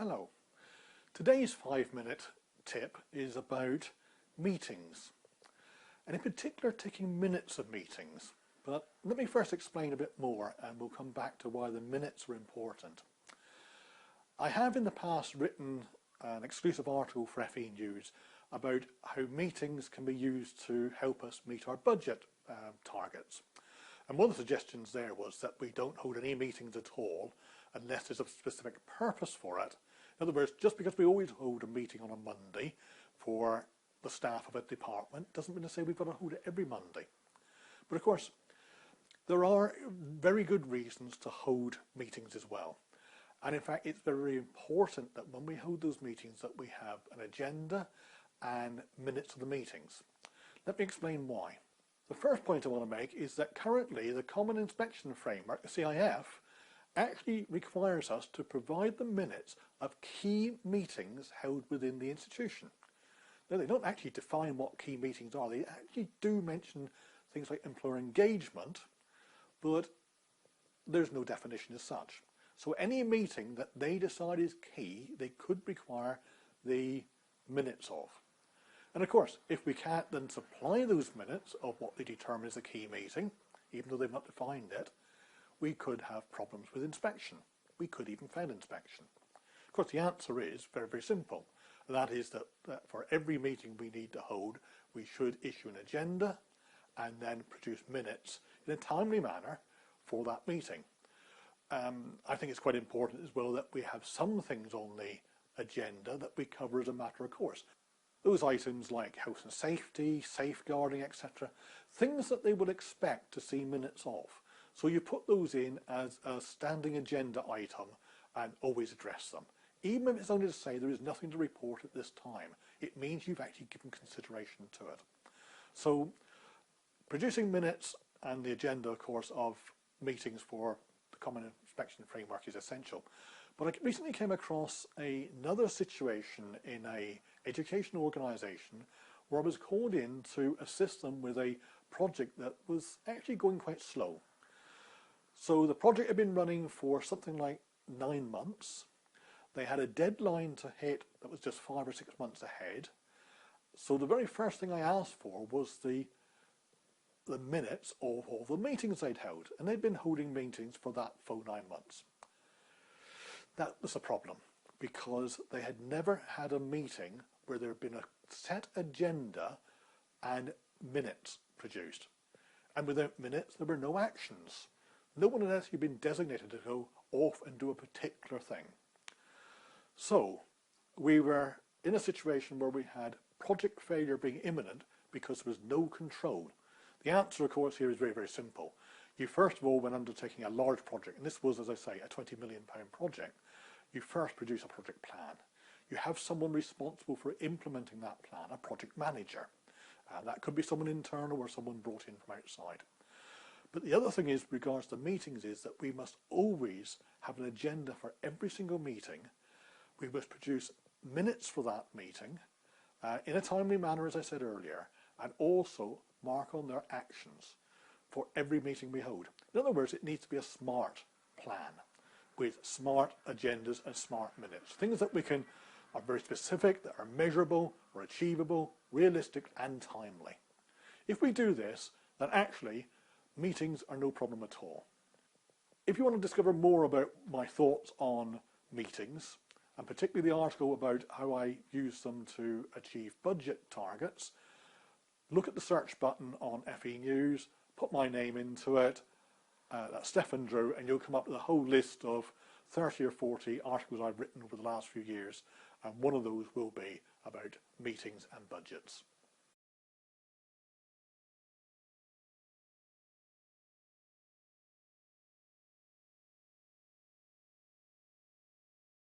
Hello. Today's 5-minute tip is about meetings, and in particular taking minutes of meetings. But let me first explain a bit more and we'll come back to why the minutes are important. I have in the past written an exclusive article for FE News about how meetings can be used to help us meet our budget targets. And one of the suggestions there was that we don't hold any meetings at all unless there's a specific purpose for it. In other words, just because we always hold a meeting on a Monday for the staff of a department doesn't mean to say we've got to hold it every Monday. But of course, there are very good reasons to hold meetings as well. And in fact, it's very important that when we hold those meetings that we have an agenda and minutes of the meetings. Let me explain why. The first point I want to make is that currently the Common Inspection Framework, the CIF, actually requires us to provide the minutes of key meetings held within the institution. Now, they don't actually define what key meetings are. They actually do mention things like employer engagement, but there's no definition as such. So any meeting that they decide is key, they could require the minutes of. And of course, if we can't then supply those minutes of what they determine is a key meeting, even though they've not defined it, we could have problems with inspection. We could even fail inspection. Of course, the answer is very, very simple. That is that for every meeting we need to hold, we should issue an agenda and then produce minutes in a timely manner for that meeting. I think it's quite important as well that we have some things on the agenda that we cover as a matter of course. Those items like health and safety, safeguarding, etc. Things that they would expect to see minutes of. So you put those in as a standing agenda item and always address them. Even if it's only to say there is nothing to report at this time, it means you've actually given consideration to it. So producing minutes and the agenda, of course, of meetings for the Common Inspection Framework is essential. But I recently came across another situation in an educational organisation where I was called in to assist them with a project that was actually going quite slow. So the project had been running for something like 9 months. They had a deadline to hit that was just 5 or 6 months ahead. So the very first thing I asked for was the minutes of all the meetings they'd held. And they'd been holding meetings for that full 9 months. That was a problem because they had never had a meeting where there had been a set agenda and minutes produced. And without minutes, there were no actions. No one had actually been designated to go off and do a particular thing. So we were in a situation where we had project failure being imminent because there was no control. The answer, of course, here is very, very simple. You first of all, when undertaking a large project, and this was, as I say, a £20 million project, you first produce a project plan. You have someone responsible for implementing that plan, a project manager. That could be someone internal or someone brought in from outside. But the other thing is, with regards to meetings, is that we must always have an agenda for every single meeting. We must produce minutes for that meeting in a timely manner, as I said earlier, and also mark on their actions for every meeting we hold. In other words, it needs to be a smart plan with smart agendas and smart minutes. Things that are very specific, that are measurable or achievable, realistic and timely. If we do this, then actually meetings are no problem at all. If you want to discover more about my thoughts on meetings, and particularly the article about how I use them to achieve budget targets, look at the search button on FE News, put my name into it, that's Stefan Drew, and you'll come up with a whole list of 30 or 40 articles I've written over the last few years, and one of those will be about meetings and budgets.